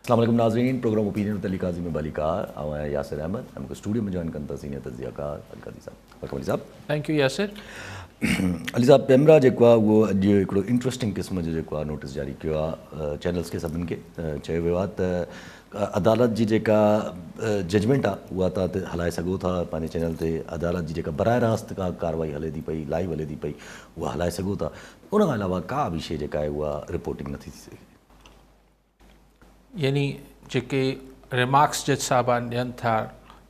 अस्सलाम वालेकुम नाज़रीन, प्रोग्राम ओपिनियन तली काज़ी में बालिकार आया यासिर अहमद हमको स्टूडियो में जॉइन करता सीनियर तज़ियाकार अलकादी साहब। वेलकम अली साहब। Thank you Yasir. अली साहब, पेमरा जेको आहे उहो अॼु हिकिड़ो इंट्रस्टिंग क़िस्म जो जेको आहे नोटिस जारी कयो आहे चैनल्स खे सभिनि खे। चयो वियो आहे त अदालत जी जेका जजमेंट आहे उहा तव्हां हलाए सघो था पंहिंजे चैनल ते। अदालत जी जेका बराह रास्त का कार्रवाई हले थी पई, लाइव हले थी पई, उहा हलाए सघो था। उन खां अलावा का बि शइ जेका आहे उहा रिपोर्टिंग नथी थी सघे। यानी जेके रिमार्क्स जज साहबान ॾियनि था,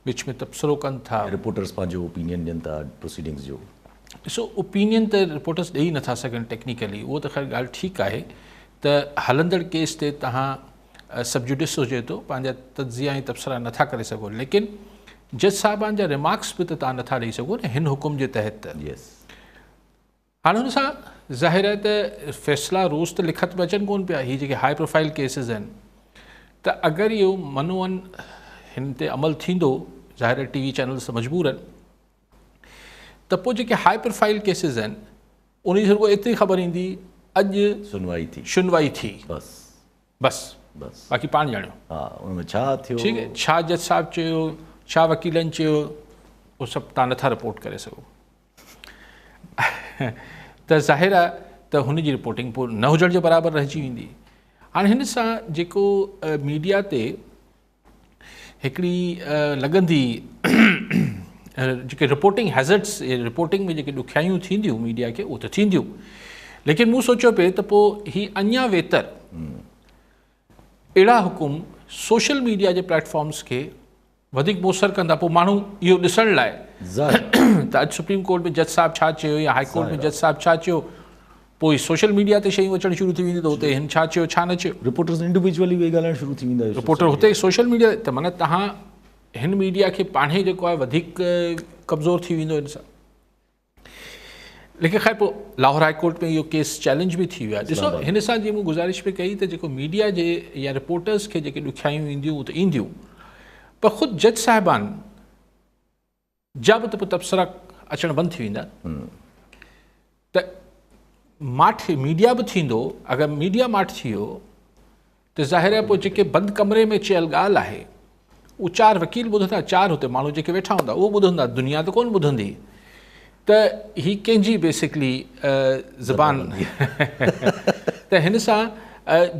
विच में तबसरो कनि था, रिपोर्टर्स पंहिंजो ओपिनियन ॾियनि था प्रोसीडिंग्स जो। ॾिसो, ओपिनियन त रिपोर्टर्स ॾेई नथा सघनि टेक्निकली, उहो त ख़ैर ॻाल्हि ठीकु आहे त हलंदड़ केस ते तव्हां सबजुडिस हुजे थो पंहिंजा तजिया ऐं तबसरा नथा करे सघो, लेकिन जज साहबान जा रिमार्क्स बि त तव्हां नथा ॾेई सघो न हिन हुकुम जे तहत। यस, हाणे हुन सां ज़ाहिर आहे त फ़ैसिला रोज़ त लिखत में अचनि कोन पिया। हीअ जेके हाई प्रोफाइल केसिस आहिनि त अगरि इहो मनोवन हिन ते अमल थींदो, ज़ाहिर आहे टी वी चैनल्स मजबूर आहिनि, त पोइ जेके हाई प्रोफाइल केसिस आहिनि उन जी सिर्फ़ु एतिरी ख़बर ईंदी अॼु सुनवाई थी बस, बाक़ी पाण ॼाणियो। हा, उनमें छा थियो, ठीकु आहे, छा जज साहब चयो, छा वकीलनि चयो, उहो सभु तव्हां नथा रिपोर्ट करे सघो। त ज़ाहिर आहे त हुन जी रिपोर्टिंग पोइ न हुजण जे बराबरि रहिजी वेंदी। हाणे हिन सां जेको मीडिया ते हिकिड़ी लॻंदी जेके रिपोर्टिंग हैज़र्ड्स, रिपोर्टिंग में जेके ॾुखियाइयूं थींदियूं मीडिया खे, उहो त थींदियूं, लेकिन मूं सोचियो पिए त पोइ ही अञा बहितर अहिड़ा हुकुम सोशल मीडिया जे प्लेटफॉर्म्स खे वधीक मुयसरु कंदा। पोइ माण्हू इहो ॾिसण लाइ त अॼु सुप्रीम कोर्ट में जज साहब छा चयो या हाई कोर्ट में जज साहब छा चयो, पोइ सोशल मीडिया ते शयूं अचणु शुरू थी वेंदी त हुते हिन छा चयो छा न चयो। रिपोर्टर्स इंडिविजुअली वेही ॻाल्हाइणु शुरू थी वेंदा, रिपोर्टर हुते सोशल मीडिया त माना तव्हां हिन मीडिया खे पाणे जेको आहे वधीक कमज़ोर थी वेंदो हिन सां। लेकिन ख़ैर पोइ लाहौर हाई कोर्ट में इहो केस चैलेंज बि थी वियो आहे। ॾिसो, हिन सां जीअं मूं गुज़ारिश पई कई त जेको मीडिया जे या रिपोर्टर्स खे जेके ॾुखियाइयूं ईंदियूं उहे त ईंदियूं, पर ख़ुदि जज साहिबान जा बि त पोइ तबसरा अचणु बंदि थी वेंदा। त माठ मीडिया बि थींदो, अगरि मीडिया माठ थी वियो त ज़ाहिर आहे पोइ जेके बंदि कमरे में चयल ॻाल्हि आहे उहो चारि वकील ॿुधंदा, चारि हुते माण्हू जेके वेठा हूंदा उहो ॿुधंदा, दुनिया त कोन ॿुधंदी। त ही कंहिंजी बेसिकली ज़बान त हिन सां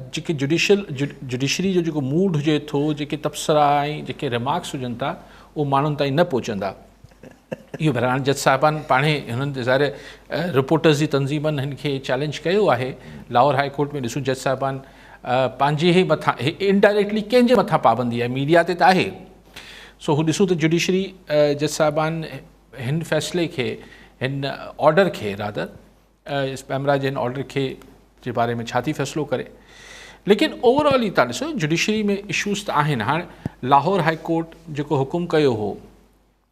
जेके जुडिशरी जो जेको मूड हुजे थो, जेके तबसरा ऐं जेके रिमार्क्स हुजनि था उहो माण्हुनि ताईं न पहुचंदा। इहो बहरान जज साहिबान पाणे हुननि ते ज़ाहिर रिपोर्टर्स जी तंज़ीमनि हिन खे चैलेंज कयो आहे। लाहौर हाई कोर्ट में ॾिसूं, जज साहिबान पंहिंजे ई मथां इनडायरेक्टली कंहिंजे मथां पाबंदी आहे, मीडिया ते त आहे। सो हू ॾिसूं त जुडिशरी जज साहिबान हिन फ़ैसिले खे, हिन ऑर्डर खे रादर पेमरा जे हिन ऑर्डर खे जे बारे में छा थी फ़ैसिलो करे। लेकिन ओवरऑल ई तव्हां ॾिसो जुडिशरी में इशूज़ त आहिनि। हाणे लाहौर हाई कोर्ट जेको हुकुम कयो हो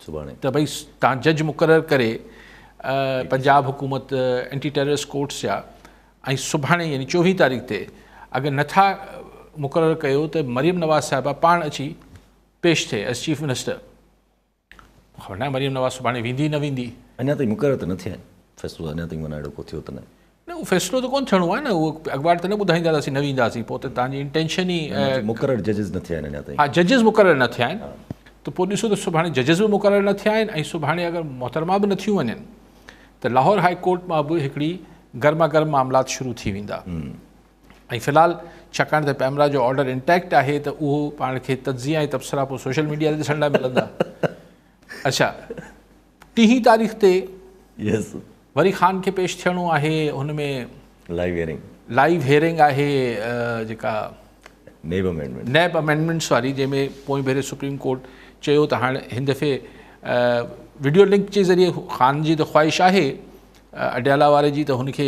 सुभाणे त भई तव्हां जज मुक़ररु करे पंजाब हुकूमत एंटी टेररिस्ट कोर्ट्स जा, ऐं सुभाणे यानी 24 तारीख़ ते अगरि नथा मुक़ररु कयो त मरियम नवाज़ साहिबा पाण अची पेश थिए एज़ चीफ मिनिस्टर। ख़बर न आहे मरियम नवाज़ सुभाणे वेंदी न वेंदी, अञा ताईं मुक़ररु त न थिया आहिनि, फ़ैसिलो अञा ताईं माना अहिड़ो को थियो त न। उहो फ़ैसिलो त कोन थियणो आहे न, उहो अख़बार त न ॿुधाईंदा असीं न वेंदासीं, पोइ त तव्हांजी इंटेंशन ई मुक़ररु जजिस न थिया आहिनि अञा ताईं। हा, जजिस मुक़ररु न थिया आहिनि, त पोइ ॾिसो त सुभाणे जजिस बि मुक़ररु न थिया आहिनि ऐं सुभाणे अगरि मोहतरमा बि नथियूं वञनि त लाहौर हाई कोर्ट मां बि हिकिड़ी गर्मा गर्म मामलात शुरू थी वेंदा। ऐं फ़िलहालु छाकाणि त पेमरा जो ऑर्डर इंटैक्ट आहे त उहो पाण खे तजिया ऐं तबसरा पोइ सोशल मीडिया ते ॾिसण लाइ मिलंदा। अच्छा, 30 तारीख़ ते यस वरी ख़ान खे पेश थियणो आहे, हुन में लाइव हियरिंग आहे जेका नैब अमेंडमेंट्स वारी, जंहिंमें पोइ भेरे सुप्रीम कोर्ट चयो त हाणे हिन दफ़े वीडियो लिंक जे ज़रिए ख़ान जी त ख़्वाहिश आहे अडियाला वारे जी त हुनखे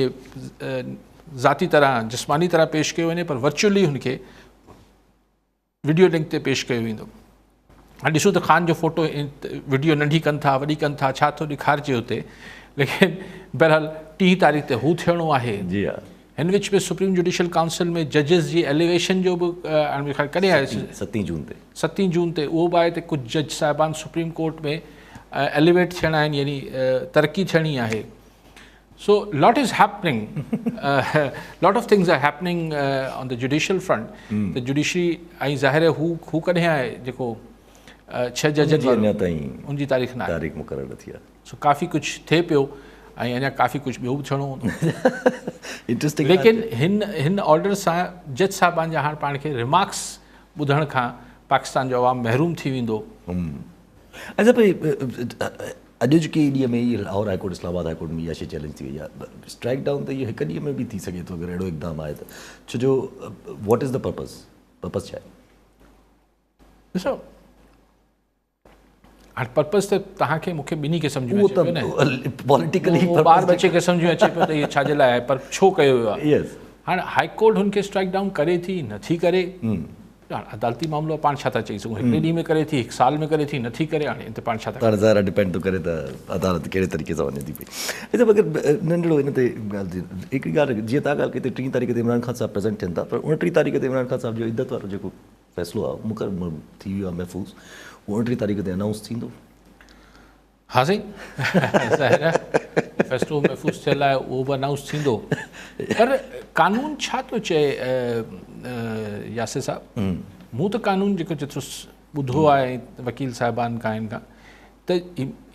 ज़ाती तरह जिस्मानी तरह पेश कयो वञे, पर वर्चुअली हुनखे वीडियो लिंक ते पेश कयो वेंदो। हाणे ॾिसूं त ख़ान जो फ़ोटो वीडियो नंढी कनि था, वॾी कनि था, छा थो ॾेखारिजे हुते, लेकिन बहरहाल 30 तारीख़ ते हू थियणो आहे। जी हा, हिन विच में सुप्रीम जुडिशल काउंसिल में जजिस जी एलिवेशन जो बि कॾहिं आहे 7 जून ते उहो बि आहे त कुझु जज साहिबान सुप्रीम कोर्ट में एलिवेट थियणा आहिनि, यानी तरक़ी थियणी आहे। So lot is happening. Lot of things are happening on the judicial front. The judiciary ऐं ज़ाहिर है हू कॾहिं आहे जेको 6 जजनि वारो अञा ताईं उनजी तारीख़ न आहे. तारीख़ मुक़ररु न थी आहे. सो काफ़ी कुझु थिए पियो ऐं अञा काफ़ी कुझु ॿियो बि थियणो हूंदो. इंटरेस्टिंग. लेकिन हिन ऑर्डर सां जज साहिबान जा हाणे पाण खे रिमार्क्स ॿुधण खां पाकिस्तान जो अवाम महरूम थी वेंदो. अच्छा भाई अॼु जेके ॾींहं में इहे लाहौर हाईकोर्ट इस्लामाबाद हाईकोर्ट में इहा शइ चैलेंज थी वई आहे. स्ट्राइक डाउन त इहो हिकु ॾींहं में बि थी सघे थो अगरि अहिड़ो इक़दाम आहे त. छो जो वॉट इज़ द पर्पज़ छा आहे? ॾिसो हाणे पर्पज़ त तव्हांखे मूंखे ॿिन्ही क़िस्म जूं अचे पियो न. पॉलिटिकली ॿार बचे क़िस्म जूं अचे पियो त इहे छाजे लाइ आहे पर छो कयो वियो आहे. यस. हाणे हाईकोर्ट हुनखे स्ट्राइक डाउन करे थी नथी करे. हाणे अदालती मामिलो पाण छा था चई सघूं. हिकिड़े ॾींहं में करे थी, हिकु साल में करे थी, नथी करे. हाणे हिते पाण छा था पाण ज़ाहिर डिपेंड थो करे त अदालत कहिड़े तरीक़े सां वञे थी पई. अच्छा अगरि नंढिड़ो हिन ते ॻाल्हि हिकिड़ी ॻाल्हि जीअं तव्हां ॻाल्हि कई त 3 तारीख़ ते इमरान ख़ान साहिबु प्रेज़ेंट थियनि था पर 29 तारीख़ ते इमरान ख़ान साहिब जो इद्दत वारो जेको फ़ैसिलो आहे मुक़ररु थी वियो आहे महफ़ूज़. 29 तारीख़ ते अनाउंस थींदो. हाँ साईं. ज़ाहिर आहे फ़ैसिलो महफ़ूज़ थियल आहे उहो बि अनाउंस थींदो. पर कानून छा थो चए यासिर साहिबु. मूं त कानून जेको जेतिरो ॿुधो आहे वकील साहिबान खां आहिनि खां त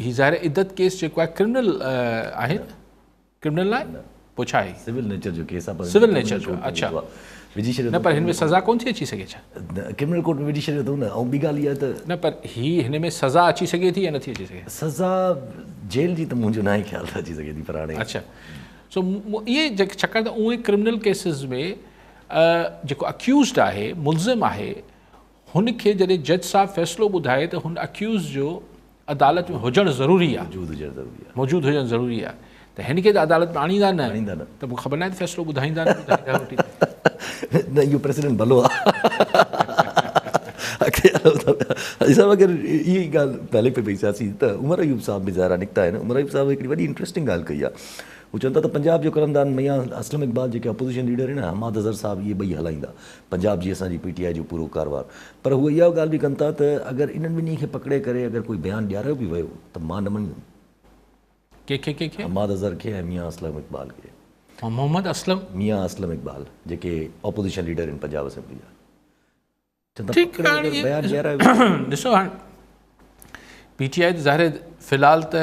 ही ज़ाहिर इद्दत केस जेको आहे क्रिमिनल आहे. क्रिमिनल आहे पोइ छा आहे? सिविल नेचर जो केस आहे. सिविल नेचर जो. अच्छा विझी छॾियो न पर हिन में सज़ा कोन थी अची सघे छा? क्रिमिनल कोर्ट में विझी छॾियो अथऊं न. ऐं ॿी ॻाल्हि इहा त न पर हिन में सज़ा अची सघे थी या नथी अची सघे? सज़ा जेल जी त मुंहिंजो न आहे ख़्याल त अची सघे थी पर हाणे. अच्छा सो इहे छाकाणि त उहे क्रिमिनल केसिस में जेको अक्यूज़ड आहे मुलज़िम आहे हुनखे जॾहिं जज साहिबु फ़ैसिलो ॿुधाए त हुन अक्यूज़ जो अदालत में हुजणु ज़रूरी आहे. मौजूदु हुजणु ज़रूरी आहे. त हिनखे त अदालत में आणींदा न त मूंखे ख़बर न आहे त फ़ैसिलो ॿुधाईंदा न. इहो प्रेसिडेंट भलो आहे. अगरि इहा ॻाल्हि पहले पे पई सियासी त उमर अयूब साहिब बि ज़ाहिर निकिता आहिनि. उमर अयूब साहिबु हिकिड़ी वॾी इंट्रस्टिंग ॻाल्हि कई आहे. हू चवनि था त पंजाब जो करमदान मियां असलम इक़बाल जेके अपोज़िशन लीडर आहिनि हमाद अज़हर साहिबु इहे ॿई हलाईंदा पंजाब जी असांजी PTI जो पूरो कारवार. पर हू इहा ॻाल्हि बि कनि था त अगरि इन्हनि ॿिन्ही खे पकिड़े करे अगरि कोई बयानु ॾियारियो बि वियो त मां न मञंदुमि. कंहिंखे? हमाद अज़हर खे ऐं मियां असलम इक़बाल खे. मोहम्मद असलम मियां असलम इक़बाल जेके अपोज़िशन लीडर आहिनि पंजाब असेंबली जा. ॾिसो हाणे PTI त ज़ाहिर फ़िलहाल त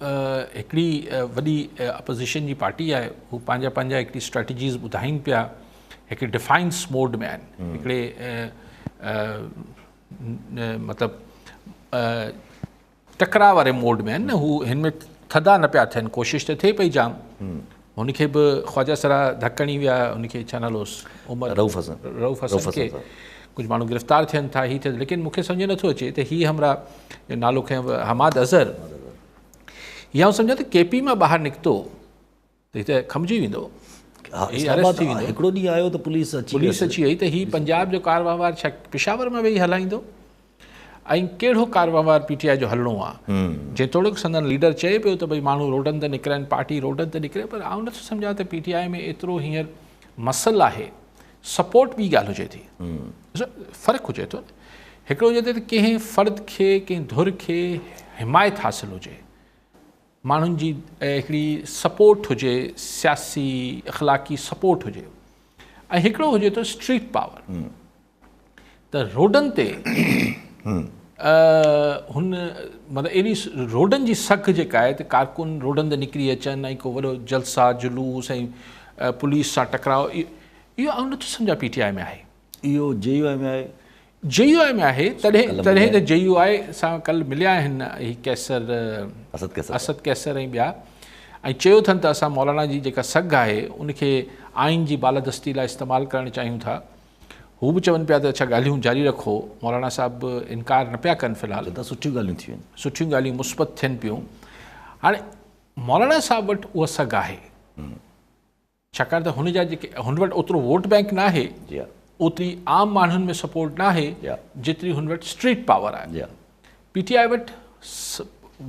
हिकिड़ी वॾी अपोज़िशन जी पार्टी आहे. हू पंहिंजा हिकिड़ी स्ट्रेटजीज़ ॿुधाइनि पिया. हिकिड़े डिफाइंस मोड में आहिनि. हिकिड़े मतिलबु टकराव वारे मोड में आहिनि न. हू हिन में थधा न पिया थियनि. कोशिशि त थिए पई जाम. हुनखे बि ख्वाजा सरा धकणी विया. हुनखे छा नालो उमर रऊफ़ हसन खे कुझु माण्हू गिरफ़्तार थियनि था. हीअ थिए लेकिन मूंखे सम्झ नथो अचे त हीअ हमरा नालो खयों हमाद अज़हर या सम्झां त KP मां ॿाहिरि निकितो त हीअ त खमिजी वेंदो. हिकिड़ो ॾींहुं आयो त पुलिस अची वई त हीअ पंजाब जो कारवार छा पेशावर में वेही हलाईंदो ऐं कहिड़ो कारवार PTI जो हलणो आहे. जेतोणीकि संदन लीडर चए पियो त भई माण्हू रोडनि ते निकिरनि पार्टी रोडनि ते निकिरे. पर आउं नथो सम्झां त PTI में एतिरो हींअर मसल आहे. सपोर्ट ॿी ॻाल्हि हुजे थी. फ़र्क़ु हुजे थो. हिकिड़ो हुजे त कंहिं फ़र्द खे कंहिं धुर खे हिमायत हासिलु हुजे. माण्हुनि जी हिकिड़ी सपोर्ट हुजे. सियासी अख़लाक़ी सपोर्ट हुजे. ऐं हिकिड़ो हुजे थो स्ट्रीट पावर. त रोडनि ते हुन मतिलबु अहिड़ी रोडनि जी सख जेका आहे त कारकुन रोडनि ते निकिरी अचनि ऐं को वॾो जलसा जुलूस ऐं पुलिस सां टकराव इहो आउं नथो सम्झां PTI में आहे. इहो JUI में आहे. JUI में आहे. तॾहिं त JUI सां कल्ह मिलिया आहिनि ही असद कैसर ऐं ॿिया ऐं चयो अथनि त असां मौलाना जी जेका सघ आहे उनखे आइन जी बालादस्ती लाइ इस्तेमालु करणु चाहियूं था. हू बि चवनि पिया त अच्छा ॻाल्हियूं जारी रखो. मौलाना साहिब इनकार न पिया कनि. फ़िलहालु त सुठियूं ॻाल्हियूं थियूं आहिनि. सुठियूं ॻाल्हियूं मुस्बत थियनि पियूं. हाणे मौलाना साहिब वटि उहा सघ आहे छाकाणि त हुनजा जेके हुन वटि ओतिरो वोट बैंक न आहे. ओतिरी आम माण्हुनि में सपोर्ट न आहे जेतिरी हुन वटि स्ट्रीट पावर आहे. PTI वटि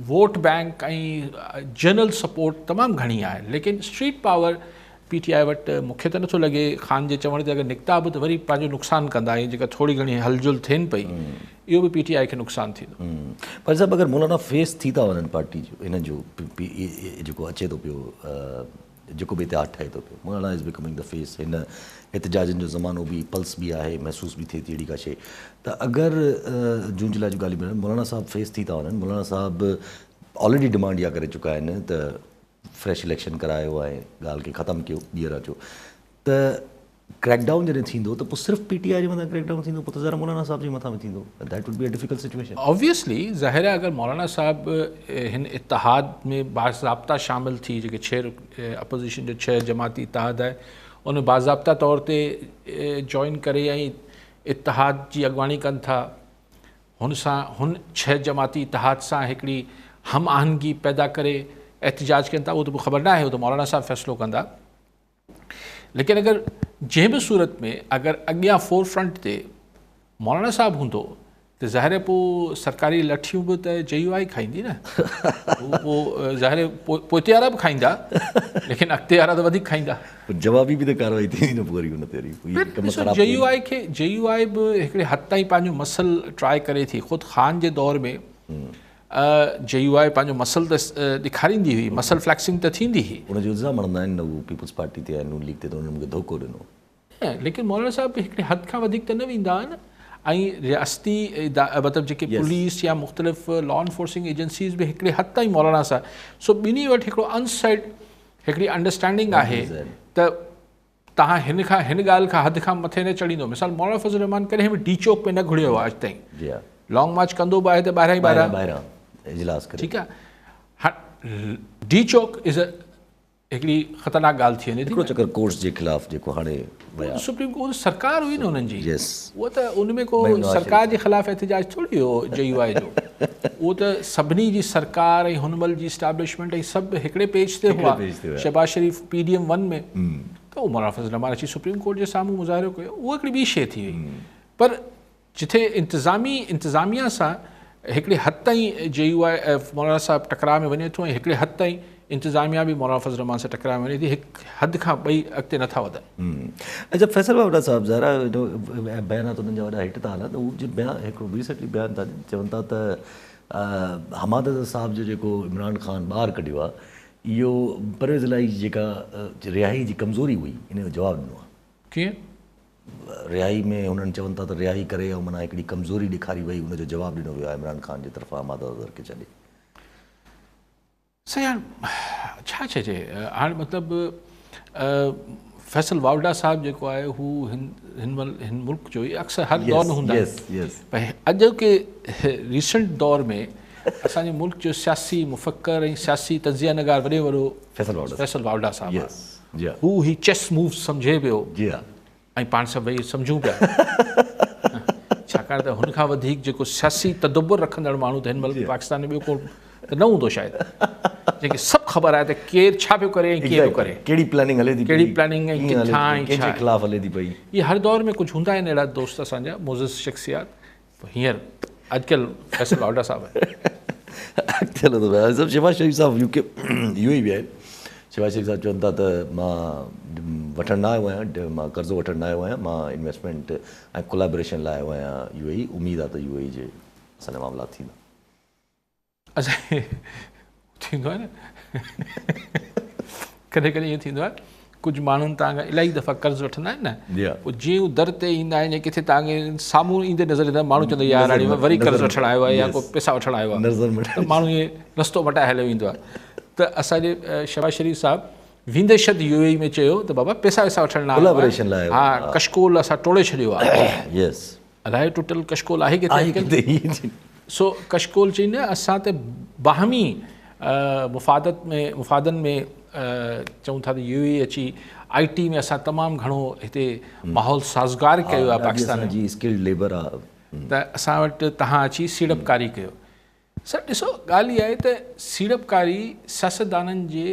वोट बैंक ऐं जनरल सपोर्ट तमामु घणी आहे. लेकिन स्ट्रीट पावर PTI वटि मूंखे त नथो लॻे ख़ान जे चवण ते अगरि निकिता बि त वरी पंहिंजो नुक़सानु कंदा ऐं जेका थोरी घणी हलजुल थियनि पई इहो बि PTI खे नुक़सानु थींदो। पर साहिबु अगरि मौलाना फेस थी था वञनि पार्टी जो हिन जो जेको अचे थो पियो जेको बि इतिहाद ठहे थो पियो, मौलाना इज़ बिकमिंग द फेस, हिन एहतजाजनि जो ज़मानो बि पल्स बि आहे, महसूस बि थिए थी अहिड़ी का शइ, त अगरि जून जुलाई जी ॻाल्हि में मौलाना साहब फेस थी था वञनि, मौलाना साहब ऑलरेडी डिमांड इहा करे चुका आहिनि त फ्रेश इलेक्शन करायो ऐं ॻाल्हि खे ख़तमु कयो, ॿीहर अचो, त क्रैकडाउन जॾहिं थींदो त पोइ सिर्फ़ु PTI जे मथां क्रैकडाउन थींदो, पोइ त ज़रा मौलाना साहब जे मथां बि थींदो, that would be a difficult situation. Obviously ज़ाहिर आहे अगरि मौलाना साहब हिन इतिहाद में बाज़ाब्ता शामिल थी, जेके 6 अपोज़िशन जो 6 जमाती इतिहाद आहे उन बाज़ाब्ता तौर ते जॉइन करे ऐं इतिहाद जी अॻुवाणी कनि था, हुन 6 जमाती इतिहाद सां हिकिड़ी हम आहंगी पैदा करे एहतजाज कनि था, उहो त पोइ ख़बर न आहे, उहो त मौलाना साहब फ़ैसिलो कंदा। लेकिन अगरि जंहिं बि सूरत में अगरि अॻियां फोर फ्रंट ते मौलाना साहब हूंदो त ज़ाहिर पोइ सरकारी लठियूं बि त JUI खाईंदी न, पोइ ज़ाहिर पोइते वारा बि खाईंदा, लेकिन अॻिते वारा त वधीक खाईंदा। जवाबी बि त कार्रवाई थी न पोइ वरी हुन ते JUI बि हिकिड़े हद ताईं पंहिंजो मसल ट्राई करे थी। ख़ुदि ख़ान जे दौर में JUI पंहिंजो मसल त ॾेखारींदी हुई, मसल फ्लैक्सिंग त थींदी हुई। उनजो इल्ज़ाम हणंदा आहिनि न उहो पीपल्स पार्टी ते ऐं नून लीग ते, त उन्हनि मूंखे धोखो ॾिनो। लेकिन मौलाना साहब बि हिकिड़े हद खां वधीक त न वेंदा आहिनि, ऐं रियासती मतिलबु जेके पुलिस या मुख़्तलिफ़ लॉ एनफोर्सिंग एजेंसीज़ बि हिकिड़े हद ताईं मौलाना साहब, सो ॿिन्ही वटि हिकिड़ो अनसाइड हिकिड़ी अंडरस्टैंडिंग आहे त तव्हां हिन ॻाल्हि खां हद खां मथे न चढ़ींदो। मिसाल मौलाना फज़ल रहमान कॾहिं बि D चौक में न घुरियो आहे अॼु ताईं, लॉन्ग मार्च कंदो बि आहे त ॿाहिरां इजलास करे, ठीकु आहे। D चौक इज़ हिकिड़ी ख़तरनाक ॻाल्हि थी वञे थी। हिकिड़ो चक्कर कोर्स जे ख़िलाफ़ जेको हाणे सुप्रीम कोर्ट सरकार हुई न हुननि जी, Yes. उहो त उनमें को सरकार जे ख़िलाफ़ एहतजाज थोरी हो JUI जो, उहो त सभिनी जी सरकार ऐं हुन महिल जी इस्टेब्लिशमेंट ऐं सभु हिकिड़े पेज ते हुआ, शहबाज शरीफ़ PDM 1 में, त उहो मौलाना फज़ल रहमान अची सुप्रीम कोर्ट जे साम्हूं मुज़ाहिरो कयो, उहा हिकिड़ी ॿी शइ थी वई। पर जिथे इंतिज़ामिया सां हिकिड़े हद ताईं JUI मौलाना साहब टकराव में वञे थो, ऐं हिकिड़े हद ताईं इंतिज़ामिया बि मौलाना फज़ल रहमान सां टकराव में वञे थी, हिकु हद खां ॿई अॻिते नथा वधनि। अच्छा फैसल बावड़ा साहब, ज़रा बयानात उन्हनि जा वॾा हिट था हलनि, उहो जो हिकिड़ो रिसेंटली बयानु था चवनि था त हमादत साहब जो जेको इमरान ख़ान ॿाहिरि कढियो आहे, इहो परवेज़ इलाही जेका रिहाई जी कमज़ोरी हुई, इन जो जवाबु ॾिनो आहे। कीअं रिहाई में हुननि चवनि था त रिहाई करे ऐं माना हिकिड़ी कमज़ोरी ॾेखारी वई, हुनजो जवाबु ॾिनो वियो आहे इमरान ख़ान जे तरफ़ां हमादत खे छॾे। सही हाणे छा चइजे, हाणे मतिलबु फैसल वावड़ा साहब जेको आहे हू हिन मुल्क जो ई अक्सर हर दौर में हूंदा आहिनि, पर अॼु के रीसेंट दौर में असांजे मुल्क जो सियासी मुफ़क्कर ऐं सियासी तज़िया नगार वॾो फैसल वावड़ा साहब आहे। हू ही चेस मूव सम्झे पियो ऐं पाण सभु वेही सम्झूं पिया, छाकाणि त हुनखां वधीक जेको सियासी तदब्बुर रखंदड़ माण्हू त हिन महिल पाकिस्तान में ॿियो को त न हूंदो शायदि, जंहिंखे सभु ख़बर आहे त केरु छा पियो करे ऐं कीअं पियो करे, कहिड़ी प्लानिंग हले थी, कहिड़ी प्लानिंग ऐं किथां ऐं कंहिंजे ख़िलाफ़ हले थी पई। इहे हर दौर में कुझु हूंदा आहिनि अहिड़ा दोस्त असांजा मोज़िज़ शख़्सियात। हींअर अॼुकल्ह फैसल वावड़ा साहब अॻिते हलंदो पिया सभु। शहबाज शरीफ़ साहब UAE विया आहिनि। शहबाज शरीफ़ साहब चवनि था त मां वठणु न आयो आहियां, मां कर्ज़ो वठणु न आयो आहियां, मां इन्वेस्टमेंट ऐं कोलैबोरेशन लाइ आयो आहियां UAE। उमेदु आहे त UAE जे असांजा मामला थींदा। अच्छा थींदो आहे न, कॾहिं कॾहिं ईअं थींदो आहे, कुझु माण्हुनि तव्हांखां इलाही दफ़ा कर्ज़ु वठंदा आहिनि न, पोइ जीअं दर ते ईंदा आहिनि या किथे तव्हांखे साम्हूं ईंदे नज़र ईंदा माण्हू चवंदो यार हाणे वरी कर्ज़ु वठणु आयो आहे या को पैसा वठणु आयो आहे, त माण्हू ईअं रस्तो मटाए हलियो वेंदो आहे। त असांजे शहबाज शरीफ़ साहब वेंदे शद UAE में चयो त बाबा पैसा वैसा वठणु न आयो, हा कशकोल असां टोड़े छॾियो आहे। अलाए टुटल कशकोल आहे किथे, सो कशकोल चई न असां त बाहमी मुफ़ादनि में चऊं था त UAE अची IT में असां तमामु घणो हिते माहौल साज़गार कयो आहे पाकिस्तान जी स्किल्ड लेबर आहे, त असां वटि तव्हां अची सीड़पकारी कयो। सर ॾिसो ॻाल्हि इहा आहे त सीड़पकारी सियासतदाननि जे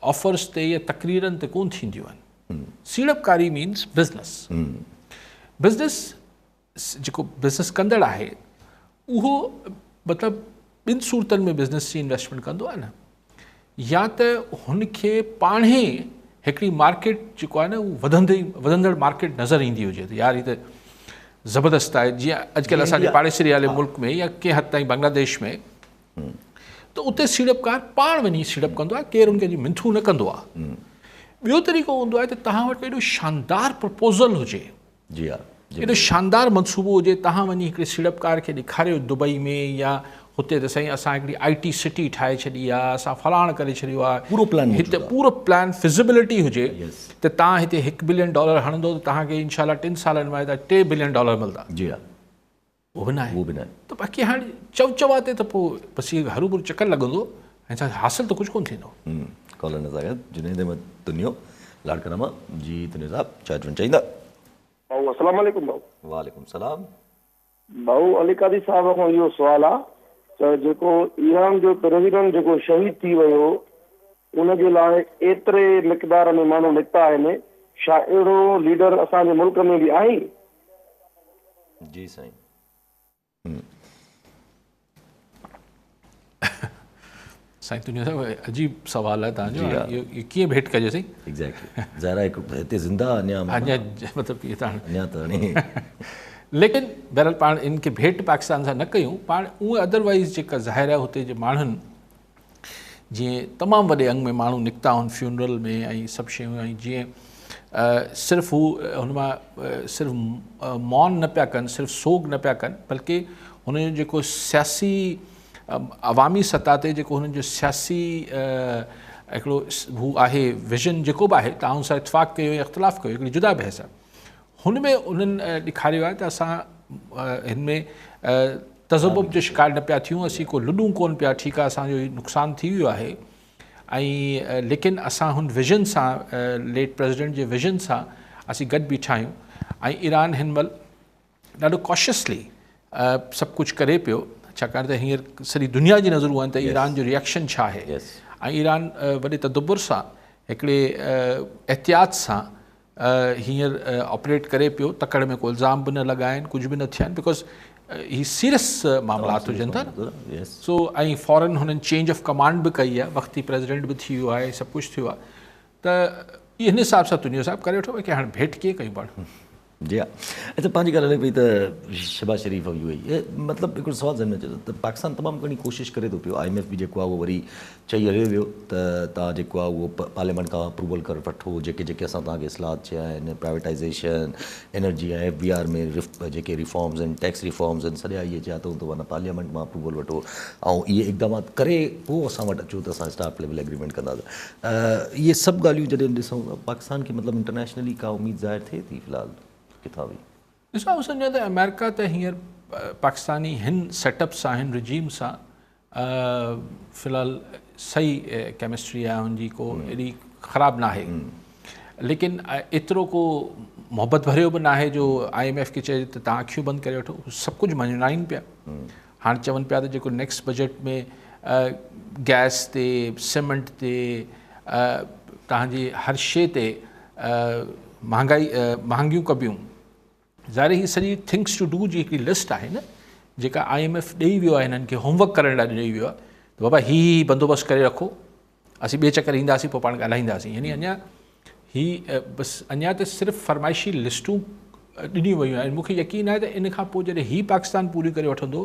ऑफर्स ते या तक़रीरनि ते कोन थींदियूं आहिनि। सीड़पकारी मीन्स बिज़नेस जेको बिज़नेस कंदड़ आहे उहो मतिलबु ॿिनि सूरतनि में बिज़नेस जी इन्वेस्टमेंट कंदो आहे न। या त हुनखे पाण ई हिकिड़ी मार्केट जेको आहे न उहो वधंदड़ मार्केट नज़र ईंदी हुजे त यार ही त ज़बरदस्त आहे। जीअं अॼुकल्ह असांजे पाड़ेसरी वारे मुल्क में या कंहिं हद ताईं बांग्लादेश में त उते सीड़पकार पाण वञी सीड़प कंदो आहे, केरु उनखे जी मिंथू न कंदो आहे। ॿियो तरीक़ो हूंदो आहे त तव्हां वटि एॾो शानदार प्रपोज़ल हुजे, जी हा, एॾो शानदार मनसूबो हुजे, तव्हां वञी हिकिड़े सीड़पकार खे ॾेखारियो दुबई में या हुते त साईं असां हिकिड़ी IT सिटी ठाहे छॾी आहे, असां फलाण करे छॾियो आहे, पूरो प्लान हिते पूरो प्लान फिज़िबिलिटी हुजे त तव्हां हिते $1 बिलियन हणंदो त तव्हांखे इनशाला 3 सालनि में $3 बिलियन मिलंदा। जी हा, उहो बि न आहे। वो भी ना है। त बाक़ी हाणे चवा ते त पोइ बसि इहो हरू भरू चकर लॻंदो ऐं छा हासिल त कुझु कोन थींदो। कॉलर न साॻिया जुनेद अहमद दुनियो लाड़काना जी दुनिया साहब छा चवणु चाहींदा? भाऊ अस्सलाम वालेकुम भाऊ। वालेकुम सलाम। भाऊ अली कादी साहब खां इहो सुवालु आहे त जेको ईरान जो प्रेसिडेंट जेको शहीद थी वियो उनजे लाइ एतिरे मिक़दार में माण्हू निकिता आहिनि, छा अहिड़ो लीडर असांजे मुल्क में बि आहे? जी साईं। साईं दुनिया साहब अजीब सवाल आहे तव्हांजो, इहो कीअं भेट कजे साईं? एग्जैक्टली ज़ाहिर आहे हिते ज़िंदा अञा मतिलबु इहे त अञा त हाणे लेकिन बहरहाल पाण इनखे भेट पाकिस्तान सां न कयूं, पाण उहे अदरवाइज़ जेका ज़ाहिर आहे हुते जे माण्हुनि जीअं तमामु वॾे अंग में माण्हू निकिता आहिनि फ्यूनरल में ऐं सभु शयूं, ऐं जीअं सिर्फ़ु हू हुन मां सिर्फ़ु मौन न पिया कनि, सिर्फ़ु सोग न पिया कनि, बल्कि हुनजो जेको सियासी अवामी सतह ते जेको हुननि जो सियासी हिकिड़ो हू आहे विज़न जेको बि आहे, तव्हां हुन सां इतफ़ाक़ कयो या इख़्तिलाफ़ कयो हिकिड़ी जुदा बहस आहे, हुन में उन्हनि ॾेखारियो आहे त असां हिन में तज़ब्बुब जो शिकार न पिया थियूं, असीं को लुॾूं कोन पिया, ठीकु आहे असांजो नुक़सानु थी वियो आहे, ऐं लेकिन असां हुन विज़न सां लेट प्रेसिडेंट जे विज़न सां असीं गॾु बीठा आहियूं। ऐं ईरान हिन महिल ॾाढो कॉशियसली सभु कुझु करे पियो, छाकाणि त हींअर सॼी दुनिया जी नज़रूं आहिनि त ईरान जो रिएक्शन छा आहे, ऐं ईरान वॾे तदब्बुर सां हिकिड़े एहतियात सां हींअर ऑपरेट करे पियो, तकड़ में को इल्ज़ाम बि न लॻाइनि, कुझु बि न थिया आहिनि, बिकॉज़ ही सीरियस मामलात हुजनि था न। सो ऐं फ़ौरन हुननि चेंज ऑफ कमांड बि कई आहे, वक़्ती प्रेसिडेंट बि थी वियो आहे, सभु कुझु थियो आहे, त हिन हिसाब सां तुंहिंजो साहिबु करे वठो की हाणे भेट कीअं कयूं पाण। जी हाँ, अच्छा पंहिंजी ॻाल्हि हले पई त शहबाज़ शरीफ़ UAE मतिलबु हिकिड़ो सवाल ज़हन में अचे थो त पाकिस्तान तमामु घणी कोशिशि करे थो पियो, IMF बि जेको आहे उहो वरी चई हलियो वियो त तव्हां जेको आहे उहो पार्लियामेंट खां अप्रूवल करे वठो, जेके जेके असां तव्हांखे इस्लाहत चया आहिनि, प्राइवेटाइज़ेशन, एनर्जी ऐं FBR में जेके रिफॉर्म्स आहिनि, टैक्स रिफॉर्म्स आहिनि, सॼा इहे चया अथऊं त वञा पार्लियामेंट मां अप्रूवल वठो ऐं इहे इक़दामात करे पोइ असां वटि अचो त असां स्टाफ लेवल एग्रीमेंट कंदासीं। इहे सभु ॻाल्हियूं जॾहिं ॾिसूं पाकिस्तान खे मतिलबु इंटरनेशनली का उमेदु ज़ाहिर थिए थी फ़िलहालु किथां बि? ॾिसो आउं सम्झां त अमेरिका त हींअर पाकिस्तानी हिन सेटअप सां, हिन रिजीम सां फ़िलहालु सही केमिस्ट्री आहे हुनजी, को एॾी ख़राबु न आहे, लेकिन एतिरो को मोहबत भरियो बि न आहे जो IMF खे चए त तव्हां अखियूं बंदि करे वठो, सभु कुझु मञाइनि पिया। हाणे चवनि पिया त जेको नेक्स्ट बजट में गैस ते, सीमेंट ते, तव्हांजी हर शइ ते महांगियूं कबियूं, ज़ाहिर ही सॼी थिंग्स टू डू जी हिकिड़ी लिस्ट आहे न जेका IMF ॾेई वियो आहे, हिननि खे होमवर्क करण लाइ ॾेई वियो आहे त बाबा ही बंदोबस्तु करे रखो, असीं ॿिए चकर ईंदासीं पोइ पाण ॻाल्हाईंदासीं। यानी अञा बसि अञा त सिर्फ़ु फरमाइशी लिस्टूं ॾिनियूं वयूं आहिनि। मूंखे यकीन आहे त इन खां पोइ जॾहिं ही पाकिस्तान पूरी करे वठंदो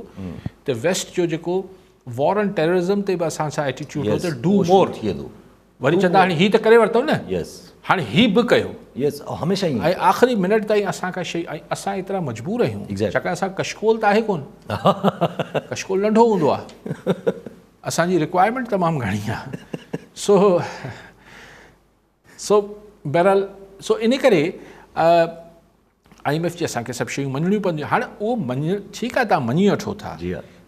त वेस्ट जो जेको वॉर ऑन टेररिज़म ते बि असां सां एटीट्यूड हो त डू मोर थी वेंदो, वरी चवंदा हाणे ही त करे वरितऊं न, हाणे ही बि कयो, हमेशह ई ऐं आख़िरी मिनट ताईं असां का शइ, ऐं असां एतिरा मजबूर आहियूं छाकाणि असां कशकोल त आहे कोन, कशकोल नंढो हूंदो आहे, असांजी रिक्वायरमेंट तमामु घणी आहे। सो बहरहाल इन करे IMF जी असांखे सभु शयूं मञणियूं पवंदियूं। हाणे उहो ठीकु आहे, तव्हां मञी वठो था,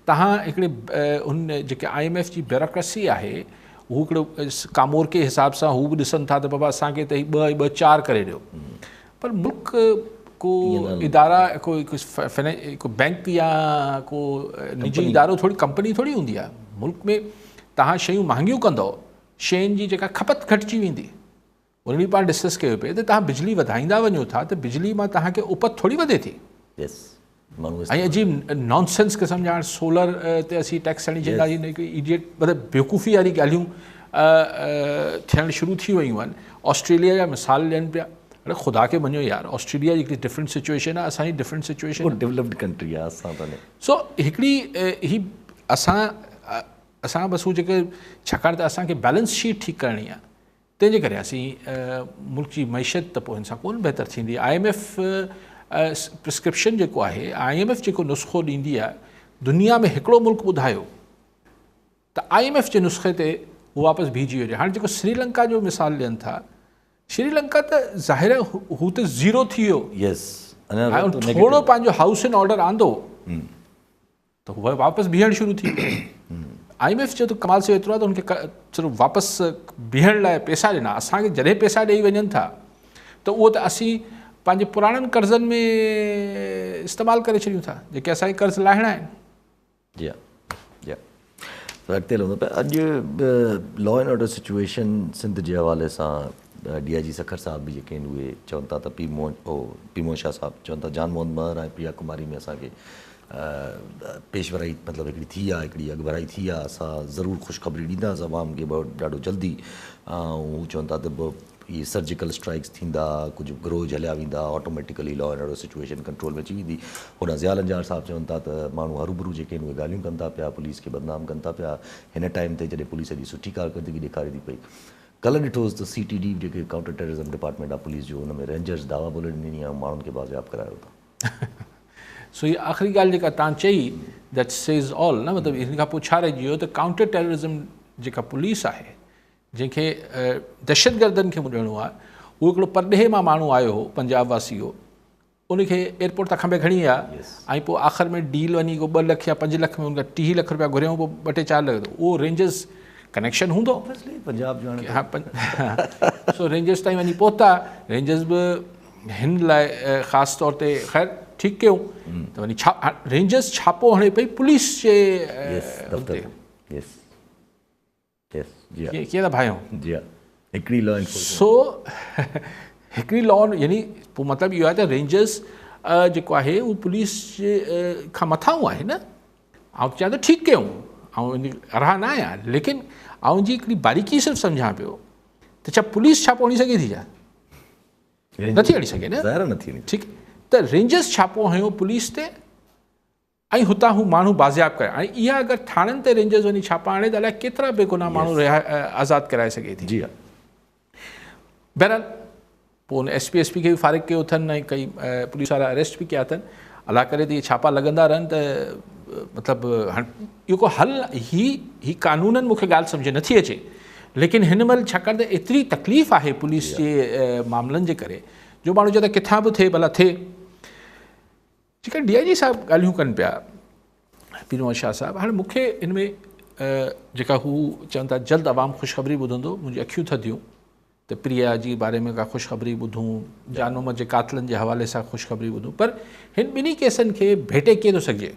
तव्हां हिकिड़े हुन जेके IMF जी ब्यूरोक्रेसी आहे हू हिकिड़ो कामोर के हिसाब सां हू बि ॾिसनि था त बाबा असांखे त 2 ऐं 2 4 करे ॾियो, पर मुल्क को इदारा को बैंक या को निजी इदारो थोरी कंपनी थोरी हूंदी आहे। मुल्क में तव्हां शयूं महांगियूं कंदव, शयुनि जी जेका खपत घटिजी वेंदी, उन में पाण डिस्कस कयो पिए त तव्हां बिजली वधाईंदा वञो था त बिजली मां तव्हांखे उपत थोरी वधे थी। ऐं अजीब नॉनसेंस क़िस्म जा हाणे सोलर ते असीं टैक्स हणी छॾींदासीं, इडियट मतिलबु बेवकूफ़ी वारी ॻाल्हियूं थियणु शुरू थी वियूं आहिनि। ऑस्ट्रेलिया जा मिसाल ॾियनि पिया, अरे ख़ुदा खे मञो यार, ऑस्ट्रेलिया जी हिकिड़ी डिफरेंट सिचुएशन आहे, असांजी डिफरेंट सिचुएशन आहे। डेवलप्ड कंट्री आहे असां त। सो हिकिड़ी ही असां बसि हू जेके, छाकाणि त असांखे बैलेंस शीट ठीकु करणी आहे, तंहिंजे करे असीं मुल्क जी मैशत त पोइ हिन सां कोन बहितर थींदी। IMF प्रिस्क्रिप्शन जेको आहे, IMF जेको नुस्ख़ो ॾींदी आहे, दुनिया में हिकिड़ो मुल्क ॿुधायो त IMF जे नुस्खे ते हू वापसि बीहजी वियो। हाणे जेको श्रीलंका जो मिसाल ॾियनि था, श्रीलंका त ज़ाहिर हू त ज़ीरो थी वियो, थोरो पंहिंजो हाउस इन ऑर्डर आंदो त हू वापसि बीहणु शुरू थी वियो। IMF जो त कमाल से एतिरो आहे त हुनखे सिर्फ़ु वापसि बीहण लाइ पैसा ॾिना। असांखे जॾहिं पैसा ॾेई वञनि था त उहो त असीं पंहिंजे पुराणनि कर्ज़नि में इस्तेमालु करे छॾियूं था, जेके असांखे कर्ज़ लाहिणा आहिनि। जी जी, अॻिते हलूं था। अॼु law and order situation Sindh जे हवाले सां DIG सखर साहब बि जेके आहिनि उहे चवनि था त पी मोहन शाह साहब चवनि था जान मोहन महर ऐं प्रिया कुमारी में असांखे पेशवराई मतिलबु हिकिड़ी थी आहे, हिकिड़ी अॻुवाराई थी आहे, असां ज़रूरु ख़ुशख़बरी ॾींदासीं अवाम खे ॾाढो जल्दी। ऐं हू चवनि था त इहे सर्जिकल स्ट्राइक्स थींदा, कुझु गिरोह हलिया वेंदा, automatically law and order situation control में अची वेंदी। हुन ज़िया लंजार साहब चवनि था त माण्हू हरूभरू जेके आहिनि उहे ॻाल्हियूं कनि था पिया, पुलिस खे बदनाम कनि था पिया हिन टाइम ते जॾहिं पुलिस एॾी सुठी कारकर्दगी ॾेखारे थी पई। कल्ह ॾिठोसि त CTD जेके काउंटर टेररिज़म डिपार्टमेंट आहे पुलिस जो, हुन में रेंजर्स दावा बोले ॾिनी आहे, माण्हुनि खे बाज़ियाब करायो था। सो इहा आख़िरी ॻाल्हि जेका तव्हां चई, दैट सेज़ ऑल न, मतिलबु हिन खां पोइ छा रहिजी वियो त काउंटर टेररिज़म जेका पुलिस आहे, जंहिंखे दहशतगर्दनि खे मुॾिणो आहे, उहो हिकिड़ो परॾेहे मां माण्हू आयो हो, पंजाब वासी हो, उनखे एयरपोर्ट तां खंबे खणी विया ऐं पोइ आख़िर में डील वञी को 2 लख या 5 लख में उनखां 30 लख रुपया घुरियऊं, पोइ 2-4 लख, उहो रेंजर्स कनेक्शन हूंदो पंजाब जो। हा, सो रेंजर्स ताईं वञी पहुता। रेंजर्स बि हिन लाइ ख़ासि तौर ते ख़ैर ठीकु कयूं त वञी रेंजर्स छापो हणे पई पुलिस जे कीअं था भाइयूं। सो हिकिड़ी लॉ, यानी पोइ मतिलबु इहो आहे त रेंजर्स जेको आहे उहो पुलिस जे खां मथां आहे न। ऐं चवां त ठीकु कयूं, ऐं अरहा न आहियां, लेकिन आउं जी हिकिड़ी बारीकी सिर्फ़ु सम्झां पियो त छा पुलिस छापो हणी सघे थी छा? नथी हणी सघे न, ठीकु। त रेंजर्स छापो हयो पुलिस ते ऐं हुतां हू माण्हू बाज़ियाब करे। हाणे इहा अगरि थाणनि ते रेंजर्स वञी छापा हणे त अलाए केतिरा बेगुनाह माण्हू आज़ादु कराए सघे थी। जी हा, बहरहाल पोइ हुन SP SP खे बि फ़ारिग़ कयो अथनि ऐं कई पुलिस वारा अरेस्ट बि कया अथनि। अलाह करे त इहे छापा लॻंदा रहनि त मतिलबु हाणे इहो को हल ही कानूननि मूंखे ॻाल्हि सम्झ नथी अचे, लेकिन हिन महिल छाकाणि त एतिरी तकलीफ़ आहे पुलिस जे मामलनि जे करे जो माण्हू चवंदा किथां बि थिए भला थिए। जेका DIG साहब ॻाल्हियूं कनि पिया, पीर मोहम्मद शाह साहब, हाणे मूंखे हिन में जेका हू चवनि था जल्द अवाम ख़ुशख़बरी ॿुधंदो, मुंहिंजी अखियूं थधियूं त प्रिया जी बारे में का ख़ुशख़बरी ॿुधूं, जान मोहम्मद जे कातिलनि जे हवाले सां ख़ुशख़बरी ॿुधूं, पर हिन ॿिन्ही केसनि खे भेटे कीअं थो सघिजे।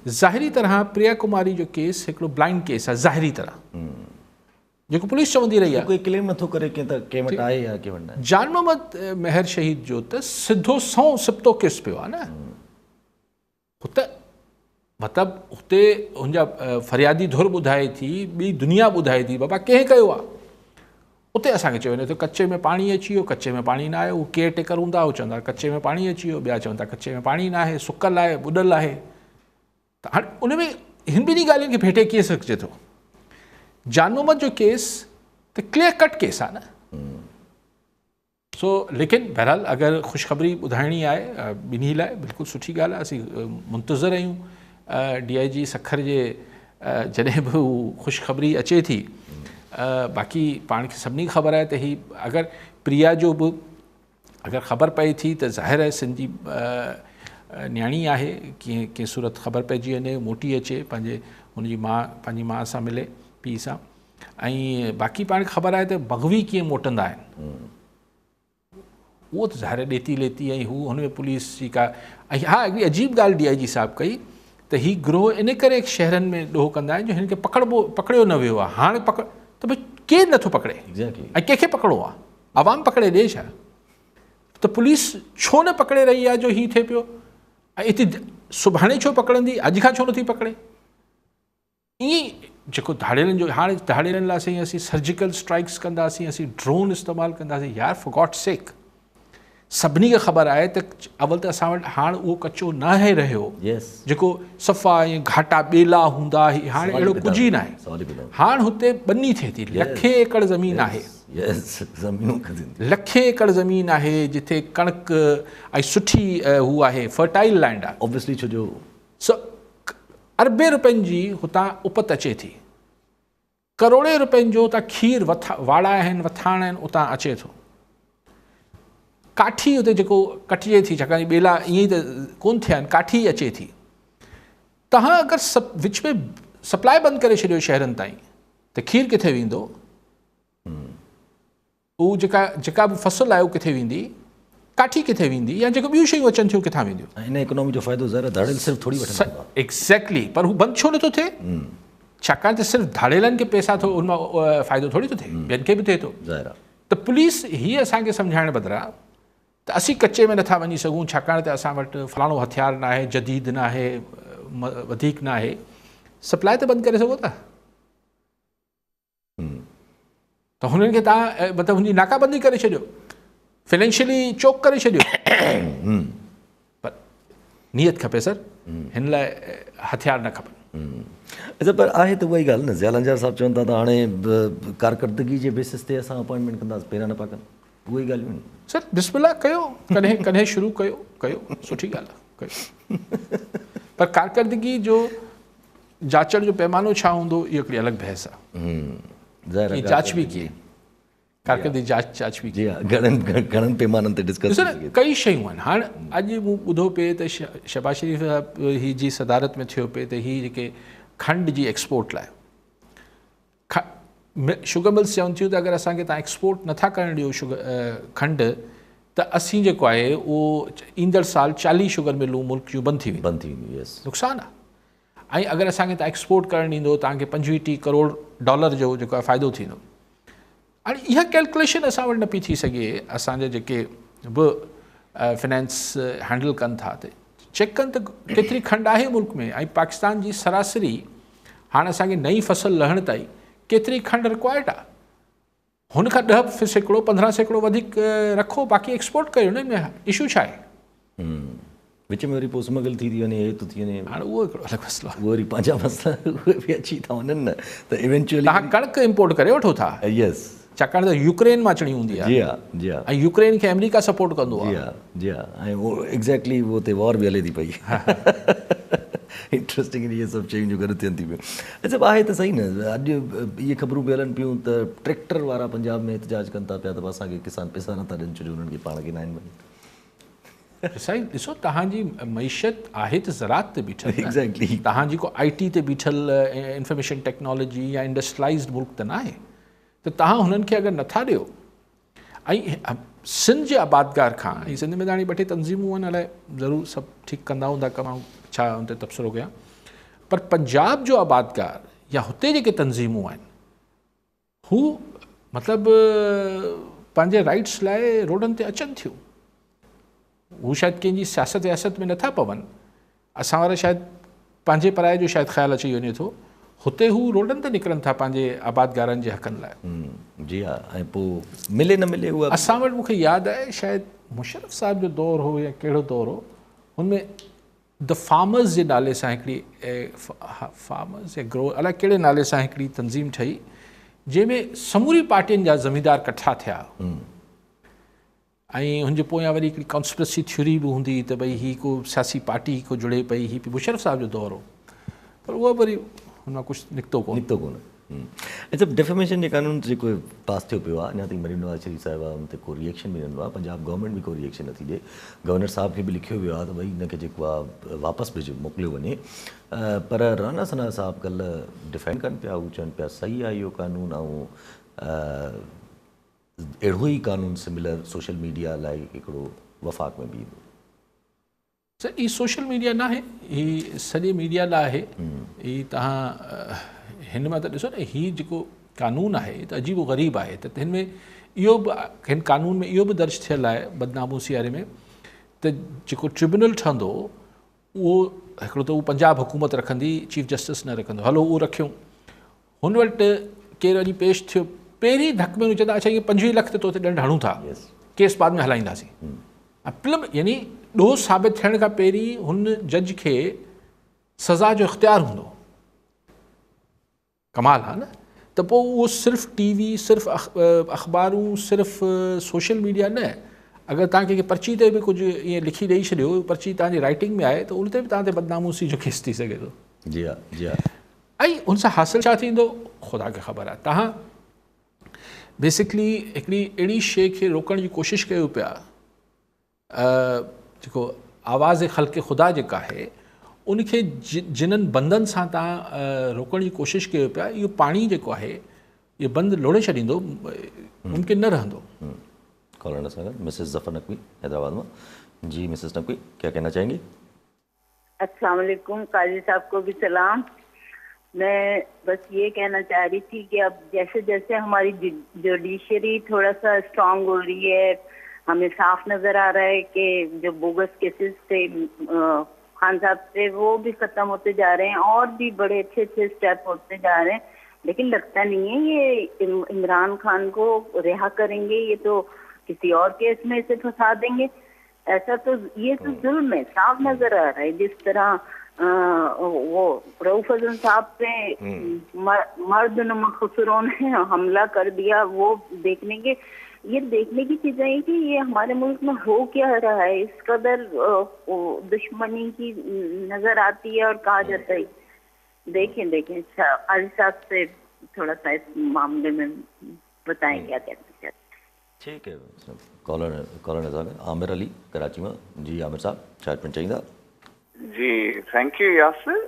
ज़ाहिरी तरह प्रिया कुमारी जो केस हिकिड़ो ब्लाइंड केस आहे, ज़ाहिरी तरह जेको पुलिस चवंदी रही आहे, कोई क्लेम नथो करे कि त कंहिं वटि आहे या कंहिं वटि न। जान मोहम्मद महर शहीद जो त सिधो सिप्तो केस पियो आहे न। हुते मतिलबु हुते हुनजा फरियादी धुर ॿुधाए थी, ॿी दुनिया ॿुधाए थी बाबा कंहिं कयो आहे। उते असांखे चयो वञे थो कचे में पाणी अची वियो, कचे में पाणी न आयो, उहो केयर टेकर हूंदा, उहो चवंदा कचे में पाणी अची वियो, ॿिया चवनि था कचे में पाणी न आहे, सुकल आहे, ॿुॾल आहे। त हाणे उन में हिन ॿिन्ही ॻाल्हियुनि खे भेटे कीअं सघिजे थो। जान मोहम्मद जो केस त क्लियर कट केस आहे न। सो लेकिन बहरहाल अगरि ख़ुशख़बरी ॿुधाइणी आहे ॿिन्ही लाइ बिल्कुलु सुठी ॻाल्हि आहे। असीं मुंतज़र आहियूं DIG सखर जे जॾहिं बि हू ख़ुशख़बरी अचे थी। बाक़ी पाण खे सभिनी ख़बर आहे त ही अगरि प्रिया जो बि अगरि ख़बर पए थी त ज़ाहिर आहे सिंधी न्याणी आहे, कंहिं सूरत ख़बर पइजी वञे, मोटी अचे, हुनजी पंहिंजी माउ सां मिले, पीउ सां। ऐं बाक़ी पाण खे ख़बर आहे त बग़वी कीअं मोटंदा आहिनि, उहो त ज़ाहिर ॾेती लेती ऐं हू हुन में पुलिस जी का। ऐं हा हिकिड़ी अजीब ॻाल्हि DIG साहब कई त ही गिरोह इन करे शहरनि में ॾोह कंदा आहिनि जो हिन खे पकड़ियो न वियो आहे। हाणे त भई केरु नथो पकड़े ऐं कंहिंखे पकड़ो आहे, आवाम पकड़े ॾे छा? त पुलिस छो न पकड़े रही आहे जो हीअं थिए पियो। ऐं हिते सुभाणे छो पकड़ंदी, अॼु खां छो नथी पकड़े? ईअं जेको धाड़ेलनि जो हाणे धाड़ेलनि लाइ साईं असीं सर्जिकल स्ट्राइक्स कंदासीं, असीं ड्रोन इस्तेमालु कंदासीं, यार फॉर गॉड सेक सभिनी खे ख़बर आहे त अवल त असां वटि हाणे उहो कचो न आहे रहियो जेको सफ़ा ऐं घाटा ॿेला हूंदा, हाणे अहिड़ो कुझु ई न आहे। हाणे हुते ॿनी थिए थी, लखे एकड़ ज़मीन आहे, लखे एकड़ ज़मीन आहे जिथे कणक ऐं सुठी हू आहे, फर्टाइल लैंड आहे ऑब्वियसली, छो जो अरबे रुपयनि जी हुतां उपत अचे थी, करोड़े रुपयनि जो हुतां खीर वाड़ा आहिनि, वथाण आहिनि, उतां अचे थो। काठी हुते जेको कटिजे थी, छाकाणि ॿेला ईअं ई त कोन थिया आहिनि, काठी अचे थी। तव्हां अगरि विच में सप्लाई बंदि करे छॾियो शहरनि ताईं त खीर किथे वेंदो, उहा जेका बि फसल आहे उहा किथे वेंदी, काठी किथे वेंदी, या जेको ॿियूं शयूं अचनि थियूं किथां वेंदियूं। इन इकोनॉमी जो फ़ाइदो ज़ाहिर धाड़ेल सिर्फ़ु थोरी वठंदो आहे। एग्ज़ैक्टली, पर हू बंदि छो नथो थिए? छाकाणि त सिर्फ़ु धाड़ेलनि खे पैसा थो उन मां फ़ाइदो थोरी थो थिए, ॿियनि खे बि थिए थो। ज़ाहिर आहे त पुलिस हीअ असांखे सम्झाइण बदिरां त असीं कचे में नथा वञी सघूं, छाकाणि त असां वटि फलाणो हथियार न आहे, जदीद न आहे, वधीक न आहे, सप्लाई त बंदि करे सघो था। त हुननि खे तव्हां मतिलबु हुनजी नाकाबंदी करे छॾियो, फाइनेंशियली चोक करे छॾियो, पर नियत खपे सर, हिन लाइ हथियार न खपनि। अच्छा, पर आहे त उहा ई ॻाल्हि न, ज़ियाल अंजार साहिबु चवनि था त हाणे कारकर्दगी जे बेसिस ते असां अपॉइंटमेंट कंदासीं, पहिरियां न पिया कनि, उहे ई ॻाल्हियूं आहिनि। सर बिस्मिल्लाह कयो, कॾहिं कॾहिं शुरू कयो, सुठी ॻाल्हि आहे, कयो। पर कारकर्दगी जो जाचण जो पैमानो छा हूंदो, इहो हिकिड़ी अलॻि बहस आहे। जांच बि कीअं, कारकर्दगी जांच बि जी हा, घणनि पैमाननि ते डिस्कस कई शयूं आहिनि। हाणे अॼु मूं ॿुधो पिए त शहबाज शरीफ़ ही जी सदारत में थियो पिए त ही जेके खंड जी एक्सपोर्ट लाइ शुगर मिल्स चवनि थियूं त अगरि असांखे तव्हां एक्सपोर्ट नथा करणु ॾियो खंड, त असीं जेको आहे उहो ईंदड़ साल 40 शुगर मिलूं मुल्क जूं बंदि थी वेंदियूं, नुक़सानु आहे। ऐं अगरि असांखे तव्हां एक्सपोर्ट करणु ॾींदो, तव्हांखे 25-30 करोड़ डॉलर जो जेको आहे फ़ाइदो थींदो। हाणे इहा कैलकुलेशन असां वटि न पई थी सघे, असांजा जेके बि फिनेंस हैंडल कनि था त चेक कनि त केतिरी खंड आहे मुल्क में, ऐं पाकिस्तान जी सरासरी हाणे असांखे नई फसल लहण ताईं केतिरी खंड रिक्वायर्ड आहे, हुन खां 10% 15% वधीक रखो, बाक़ी एक्सपोर्ट कयो न, में इशू छा आहे? विच में वरी पोइ स्मगल थी वञे, हे थो थी वञे, हाणे उहो हिकिड़ो अलॻि मसइलो आहे। उहो वरी पंहिंजा मसइला उहे बि अची था वञनि न, त इवेंचुअली तव्हां कणिक इम्पोर्ट करे वठो था, यस, छाकाणि त यूक्रेन मां अचणी हूंदी आहे। जी हा, जी हा, ऐं यूक्रेन खे अमेरिका सपोर्ट कंदो आहे। जी हा, जी हा, ऐं उहो एग्ज़ैक्टली उहो हुते वॉर बि हले थी पई। इंट्रस्टिंग इहे सभु शयूं जो गॾु थियनि थियूं। अच्छा, आहे त सही न, अॼु इहे ख़बरूं बि हलनि पियूं त ट्रैक्टर वारा पंजाब में एहतजाज कनि था पिया त असांखे किसान पैसा नथा ॾियनि, छो जो उन्हनि खे पाण खे न आहिनि। साईं ॾिसो, तव्हांजी मईशत आहे त ज़रात ते बीठल, एग्ज़ैक्टली, तव्हां जेको IT ते बीठल इंफॉर्मेशन टेक्नोलॉजी या इंडस्ट्रियलाइज़्ड मुल्क त न आहे, त तव्हां हुननि खे अगरि नथा ॾियो। ऐं सिंध जे आबादगार खां, ऐं सिंध में हाणे 2-3 तंज़ीमूं आहिनि, अलाए ज़रूरु सभु ठीकु कंदा हूंदा कमाऊं, छा हुन ते तबसरो कयां, पर पंजाब जो आबादगार या हुते जेके तंज़ीमूं आहिनि, हू मतिलबु पंहिंजे राइट्स लाइ रोडनि ते अचनि थियूं। हू शायदि कंहिंजी सियासत वियासत में नथा पवनि, असां वारा शायदि पंहिंजे पराए जो शायदि ख़्यालु अची वञे थो, हुते हू रोडनि ते निकिरनि था पंहिंजे आबादगारनि जे हक़नि लाइ। जी हा, ऐं पोइ मिले न मिले उहा असां वटि, मूंखे यादि आहे शायदि मुशर्रफ साहिब जो दौरु हो या कहिड़ो दौरु हो, हुनमें द फार्मर्स जे नाले सां हिकिड़ी फार्मर्स या ग्रो अलाए कहिड़े नाले सां हिकिड़ी तंज़ीम ठही, जंहिंमें समूरी पार्टियुनि जा ज़मींदार इकट्ठा थिया, ऐं हुनजे पोयां वरी हिकिड़ी कॉन्स्पिरेसी थ्योरी बि हूंदी त भई हीअ को सियासी पार्टी को जुड़े पई, हीअ मुशर्रफ साहिब जो दौरु हो, पर उहो वरी हुन मां कुझु निकितो कोन। अच्छा, डिफेमेशन जे कानून जेको पास थियो पियो आहे, अञा ताईं मरीम नवाज़ शरीफ़ साहिबा हुन ते को रिएक्शन बि न आहे, पंजाब गवर्नमेंट बि को रिएक्शन नथी ॾिए, गवर्नर साहिब खे बि लिखियो वियो आहे त भई हिनखे जेको आहे वापसि मोकिलियो वञे, पर राणा सना साहिबु कल्ह डिफेंड कनि पिया, हू चवनि पिया सही आहे इहो कानून, ऐं अहिड़ो ई कानून सिमिलर सोशल मीडिया लाइ हिकिड़ो वफ़ाक़ में बि ईंदो। सर, ही सोशल मीडिया न आहे, ही सॼे मीडिया लाइ आहे। ही तव्हां हिन मां त ॾिसो न, हीउ जेको कानून आहे त अजीबो ग़रीब आहे, त हिन में इहो बि, हिन कानून में इहो बि दर्ज थियल आहे बदनामूसी वारे में, त जेको ट्रिब्यूनल ठहंदो उहो हिकिड़ो त उहो पंजाब हुकूमत रखंदी, चीफ जस्टिस न रखंदो, हलो उहो रखियूं, हुन वटि केरु अॼु पेश थियो, पहिरीं धक में चवंदा अच्छा ये 25 लाख ते तोते ॾंड हणूं था, केस बाद में हलाईंदासीं। फिल्म यानी ॾोह साबित थियण खां पहिरीं हुन जज खे सज़ा जो इख्तियार हूंदो। कमाल आहे न। त पोइ उहो सिर्फ़ु टीवी, सिर्फ़ु अख़बारूं, सिर्फ़ु सोशल मीडिया न, अगरि तव्हां कंहिंखे पर्ची ते बि कुझु ईअं लिखी ॾेई छॾियो, पर्ची तव्हांजी राइटिंग में आहे, त उन ते बि तव्हां ते बदनामूसी जो केस थी सघे थो। जी हा, जी हा। ऐं उन सां हासिल छा थींदो ख़ुदा खे ख़बर आहे। तव्हां बेसिकली हिकिड़ी अहिड़ी शइ खे रोकण जी कोशिशि कयो पिया, जेको आवाज़ ख़ल्क़ ख़ुदा जेका आहे उनखे जिन्हनि बंदनि सां तव्हां रोकण जी कोशिशि कयो पिया, इहो पाणी जेको आहे इहो बंदि लोड़े छॾींदो, मुमकिन न रहंदो। कॉलर सां मिसेस ज़फ़र नकवी हैदराबाद में। जी मिसेस नकवी, क्या कहना चाहेंगी? अस्सलाम वालेकुम, काजी साहब को भी सलाम। मैं बस ये कहना चाह रही थी कि अब जैसे जैसे हमारी जुडिशरी थोड़ा सा स्ट्रांग हो रही है, हमें साफ नजर आ रहा है कि जो बोगस केसेस थे खान साहब से वो भी खत्म होते जा रहे हैं और भी बड़े अच्छे अच्छे स्टेप होते जा रहे हैं, लेकिन लगता नहीं है ये इमरान खान को रिहा करेंगे, ये तो किसी और केस में इसे फंसा देंगे। ऐसा तो ये तो जुल्म है, साफ नजर आ रहा है। जिस तरह वो रऊफ अज़म साहब पे मर्द खुसरों ने हमला कर दिया, वो देखने की चीजें हैं कि ये हमारे मुल्क में हो क्या रहा है, इस कदर दुश्मनी की नजर आती है और कहा जाता है। देखें अच्छा काजी साहब से थोड़ा सा इस मामले में बताएं क्या कहते हैं। ठीक है, कॉलर नज़र आमिर अली कराची में। जी आमिर साहब, शायद पिन चाहिए। जी, thank you, Yasir.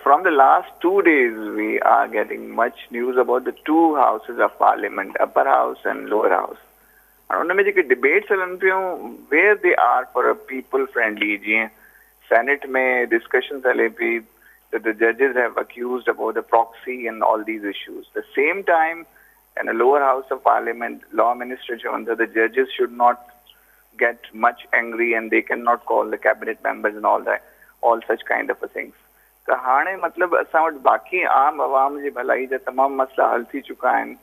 From the last 2 days, we are getting much news about the two houses of parliament, upper house and lower house. And उनमें जेके debates हलन पियूं, where they are for a people friendly, जीअं Senate में discussions हले पई that the judges have accused about the proxy and all these issues. The same time, in the lower house of parliament, law minister chawun that the judges should not get much angry and they cannot call the cabinet members and all such kind of things. त हाणे मतलब असां वटि बाक़ी आम आवाम जी भलाई जा तमाम मसला हल थी चुका आहिनि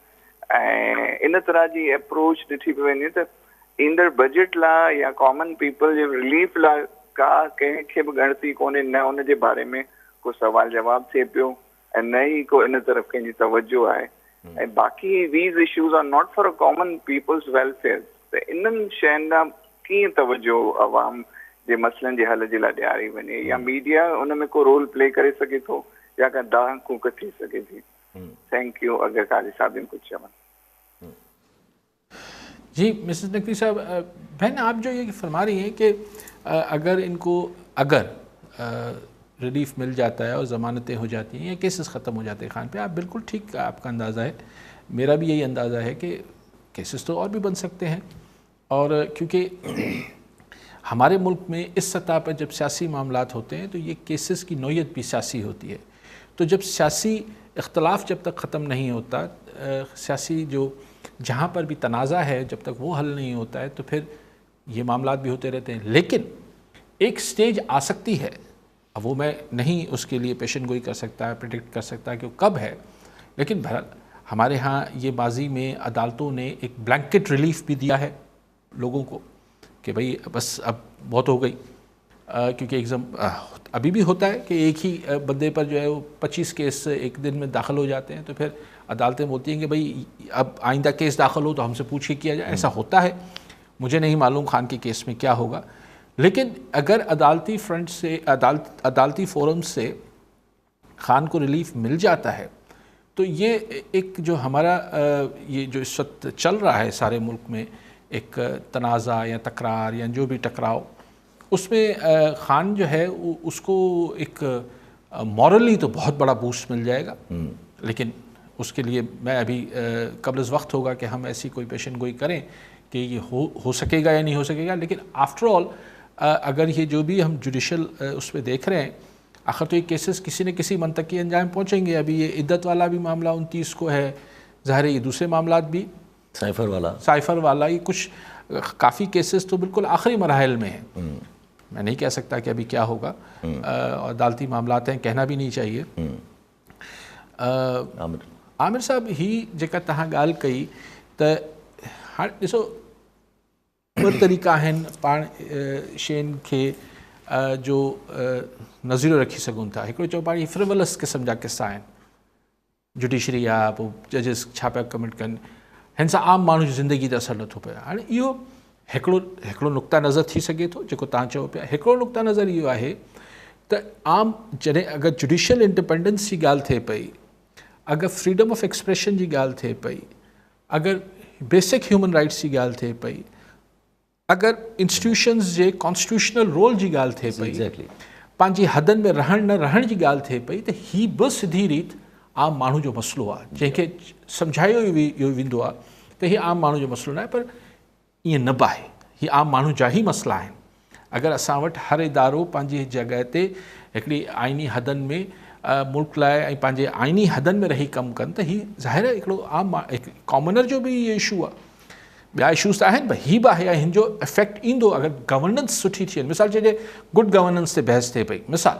ऐं इन तरह जी अप्रोच ॾिठी पई वञे त ईंदड़ बजट लाइ या कॉमन पीपल जे रिलीफ लाइ का कंहिंखे बि ॻणती कोन्हे, न उन जे बारे में को सवाल जवाब थिए पियो ऐं न ई को इन तरफ़ कंहिंजी तवजो आहे। ऐं बाक़ी these issues are not for a common people's welfare. त इन्हनि शयुनि ॾांहुं कीअं तवजो आवाम जे मसइलनि जे हल जे लाइ ॾियारी वञे, या मीडिया उन में को रोल प्ले करे सघे थो या का दाह कूक थी सघे थी। Thank U. अगर काजी साहब कुछ चवनि। जी मिसेस नकवी साहब, बहन आप जो ये फरमा रही हैं कि अगर इनको रिलीफ मिल जाता है और ज़मानतें हो जाती हैं या केसेस ख़त्म हो जाते हैं खान पे, आप बिल्कुल ठीक आपका अंदाज़ा है, मेरा भी यही अंदाज़ा है कि केसेस तो और भी बन सकते हैं। और क्योंकि हमारे मुल्क में इस सतह पर जब सियासी मामलात होते हैं तो ये केसेस की नौयत भी सियासी होती है। तो जब सियासी इख्तलाफ जब तक ख़त्म नहीं होता, सियासी जो जहाँ पर भी तनाज़ा है जब तक वो हल नहीं होता है तो फिर ये मामलात भी होते रहते हैं। लेकिन एक स्टेज आ सकती है, अब वो मैं नहीं उसके लिए पेशन गोई कर सकता, प्रिडिक्ट कर सकता कि वो कब है, लेकिन बहरहाल हमारे यहाँ ये माजी में अदालतों ने एक ब्लैंकेट रिलीफ भी दिया है लोगों को कि भाई बस अब बहुत हो गई, क्योंकि एग्ज़ाम अभी भी होता है कि एक ही बंदे पर जो है वो 25 केस एक दिन में दाखिल हो जाते हैं, तो फिर अदालतें बोलती हैं कि भाई अब आइंदा केस दाखिल हो तो हमसे पूछ के किया जाए। ऐसा होता है, मुझे नहीं मालूम खान के केस में क्या होगा, लेकिन अगर अदालती फ्रंट से अदालती फोरम से खान को रिलीफ मिल जाता है तो ये एक जो हमारा ये जो इस वक्त चल रहा है सारे मुल्क में एक तनाज़ा या तकरार या जो भी टकराव, उसमें खान जो है उसको एक मॉरली तो बहुत बड़ा बूस्ट मिल जाएगा। लेकिन उसके लिए मैं अभी कब्ल वक्त होगा कि हम ऐसी कोई पेशन गोई करें कि ये हो सकेगा या नहीं हो सकेगा। लेकिन आफ्टर ऑल अगर ये जो भी हम जुडिशल उस पर देख रहे हैं, आखिर तो ये केसेस किसी न किसी मंतकी अंजाम पहुँचेंगे। अभी ये इद्दत वाला भी मामला 29 को है, ज़ाहिर है ये दूसरे मामलात भी साइफ़र वाला ये कुछ काफ़ी केसेस तो बिल्कुल आखिरी मराहल में हैं। मैं नहीं कह सकता कि अभी क्या होगा, अदालती मामलात हैं, कहना भी नहीं चाहिए। आमिर साहब ही जेका तव्हां ॻाल्हि कई त हाणे ॾिसो ॿ तरीक़ा आहिनि पाण शयुनि खे जो नज़ीरो रखी सघूं था। हिकिड़ो चओ पाण फ्रिवलस क़िस्म जा किस्सा आहिनि, जुडिशरी आहे, पोइ जजिस छा पिया कमिट कनि, हिन सां आम माण्हू जी ज़िंदगी ते असरु नथो पए। हाणे इहो हिकिड़ो नुक़्ता नज़र थी सघे थो जेको तव्हां चओ पिया। हिकिड़ो नुक़्ता नज़र इहो आहे त आम जॾहिं अगरि जुडिशियल इंडिपेंडेंस जी ॻाल्हि थिए पई, अगरि फ्रीडम ऑफ एक्सप्रेशन जी ॻाल्हि थिए पई, अगरि बेसिक ह्यूमन राइट्स जी ॻाल्हि थिए पई, अगरि इंस्टीट्यूशन्स जे कॉन्स्टिट्यूशनल रोल जी ॻाल्हि थिए पई, पंहिंजी हदनि में रहण न रहण जी ॻाल्हि थिए पई, त ही बि सिधी रीति आम माण्हू जो मसइलो आहे जंहिंखे सम्झायो इहो वेंदो आहे त हीउ आम माण्हू जो मसइलो न आहे, पर ईअं न बि आहे। हीअ आम माण्हू जा ई मसइला आहिनि। अगरि असां वटि हर इदारो पंहिंजी जॻह ते हिकिड़ी आइनी हदनि में मुल्क लाइ ऐं पंहिंजे आइनी हदनि में रही कमु कनि, त हीउ ज़ाहिर आहे हिकिड़ो आम कॉमनर जो बि इहो इशू आहे। ॿिया इशूज़ त आहिनि, पर हीउ बि आहे, हिन जो इफेक्ट ईंदो अगरि गवर्नेंस सुठी थी वञे। मिसाल चइजे गुड गवर्नेंस ते बहस थिए पई मिसाल,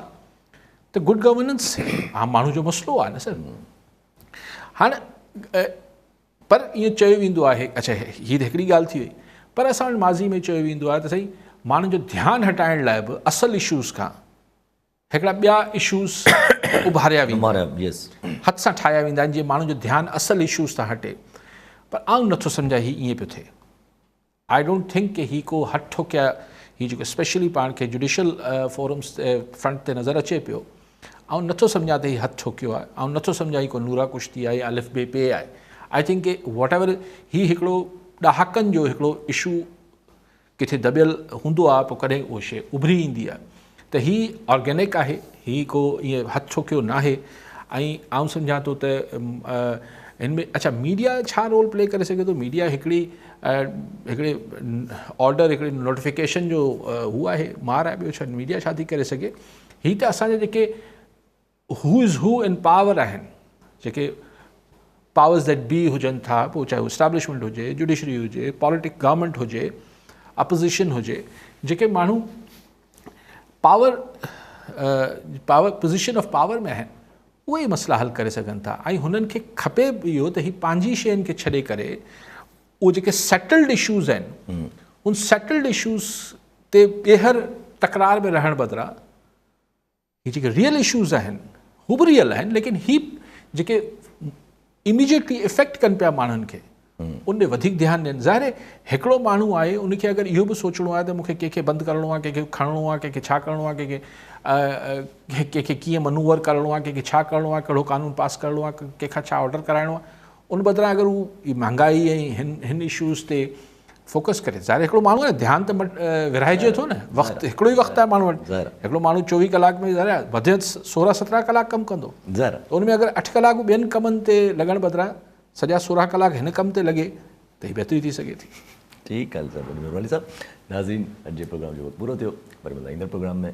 त गुड गवर्नेंस आम माण्हू जो मसइलो आहे न सर। हाणे पर ईअं चयो वेंदो आहे, अच्छा हीअ त हिकिड़ी ॻाल्हि थी वई, पर असां वटि माज़ी में चयो वेंदो आहे त साईं माण्हुनि जो ध्यानु हटाइण लाइ बि असल इशूज़ खां हिकिड़ा ॿिया इशूज़ उभारिया वेंदा आहिनि, हथ सां ठाहिया वेंदा आहिनि जीअं माण्हुनि जो ध्यानु असल इशूज़ तां हटे। पर आउं नथो सम्झां हीअ ईअं पियो थिए। आई डोंट थिंक की हीअ को हथ ठोकिया, हीअ जेको स्पेशली पाण खे जुडिशल फोरम्स फ्रंट ते नज़र अचे पियो, ऐं नथो सम्झां त हीअ हथ ठोकियो आहे, ऐं नथो सम्झां ही को नूरा कुश्ती आहे या अलिफ बे पे आहे। आई थिंक के वॉट एवर हीअ हिकिड़ो ॾहाकनि जो हिकिड़ो इशू किथे दॿियल हूंदो आहे, पोइ कॾहिं उहा शइ उभरी ईंदी आहे। त हीअ ऑर्गेनिक आहे, हीअ को ईअं हथ ठोकियो न आहे। ऐं आउं सम्झां थो त हिन में अच्छा मीडिया छा रोल प्ले करे सघे थो। मीडिया हिकिड़े ऑर्डर, हिकिड़ी नोटिफिकेशन जो हू आहे, मार आहे। ॿियो छा मीडिया छा थी करे सघे। हीअ त असांजे जेके हू इज़ हू इन पावर आहिनि, जेके पावर्स दैट बी हुजनि था, पोइ चाहे इस्टेब्लिशमेंट हुजे, जुडिशरी हुजे, पॉलिटिक गवर्नमेंट हुजे, अपोजिशन हुजे, जेके माण्हू पावर पोज़ीशन ऑफ पावर में आहिनि, उहे मसइला हल करे सघनि था। ऐं हुननि खे खपे बि इहो त हीअ पंहिंजी शयुनि खे छॾे करे उहे जेके सेटल्ड इशूज़ आहिनि, उन सेटल्ड इशूज़ ते ॿीहर तकरार में रहण बदिरां हीअ जेके रियल इशूज़ आहिनि हू बि रियल आहिनि, लेकिन हीअ जेके इमीजिएटली इफेक्ट कनि पिया माण्हुनि खे, उन ॾे वधीक ध्यानु ॾियनि। ज़ाहिर आहे हिकिड़ो माण्हू आहे, उनखे अगरि इहो बि सोचणो आहे त मूंखे कंहिंखे बंदि करिणो आहे, कंहिंखे खणणो आहे, कंहिंखे छा करिणो आहे, कंहिंखे कीअं मनूवर करिणो आहे, कंहिंखे छा करिणो आहे, कहिड़ो कानून पास करिणो आहे, कंहिंखां छा ऑर्डर कराइणो आहे, उन बदिरां अगरि हू महांगाई ऐं हिन इशूज़ ते फोकस करे, ज़ाहिर हिकिड़ो माण्हू आहे ध्यानु त विरहाइजे थो न। वक़्तु हिकिड़ो ई वक़्तु आहे माण्हू वटि। हिकिड़ो माण्हू 24 कलाक में ज़ाहिर वधि 16-17 कलाक कमु कंदो, त उन में अगरि 8 कलाक ॿियनि कमनि ते लॻण बदिरां सॼा 16 कलाक हिन कम ते लॻे त हीअ बहितरी थी सघे थी। ठीकु आहे सर, साहब नाज़रीन अॼु जे प्रोग्राम जो पूरो थियो, पर ईंदड़ प्रोग्राम में